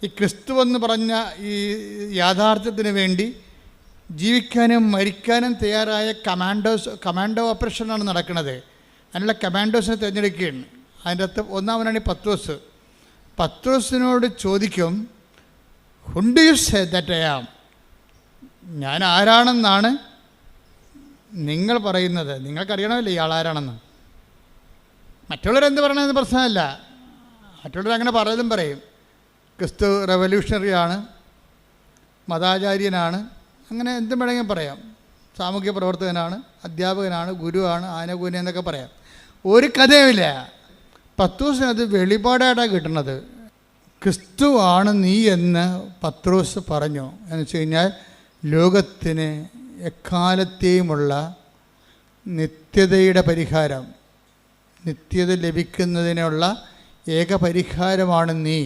ഈ ക്രിസ്തു എന്ന് പറഞ്ഞ ഈ യാഥാർത്ഥ്യത്തിന് വേണ്ടി ജീവിക്കാനും മരിക്കാനും തയ്യാറായ കമാൻഡോ ഓപ്പറേഷനാണ് നടക്കുന്നത്. അതിനുള്ള കമാൻഡോസിനെ തിരഞ്ഞെടുക്കുകയാണ്. അതിൻ്റെ അകത്ത് ഒന്നാമനാണ് ഈ പത്രോസ്. പത്രോസിനോട് ചോദിക്കും, who do you say that I am? ഞാൻ ആരാണെന്നാണ് നിങ്ങൾ പറയുന്നത്? നിങ്ങൾക്കറിയണമല്ലോ ഇയാൾ ആരാണെന്ന്. മറ്റുള്ളവരെന്ത് പറയണമെന്ന് പ്രശ്നമല്ല. മറ്റുള്ളവരങ്ങനെ പലതും പറയും. ക്രിസ്തു റെവല്യൂഷണറിയാണ്, മതാചാര്യനാണ്, അങ്ങനെ എന്തും വേണമെങ്കിൽ പറയാം. സാമൂഹ്യ പ്രവർത്തകനാണ്, അധ്യാപകനാണ്, ഗുരുവാണ്, ആനകൂന എന്നൊക്കെ പറയാം. ഒരു കഥയുമില്ല. പത്രോസിനത് വെളിപാടായിട്ടാണ് കിട്ടുന്നത്. ക്രിസ്തു ആണ് നീ എന്ന് പത്രോസ് പറഞ്ഞു എന്ന് വെച്ച് കഴിഞ്ഞാൽ ലോകത്തിന് എക്കാലത്തെയുമുള്ള നിത്യതയുടെ പരിഹാരം, നിത്യത ലഭിക്കുന്നതിനുള്ള ഏക പരിഹാരമാണ് നീ.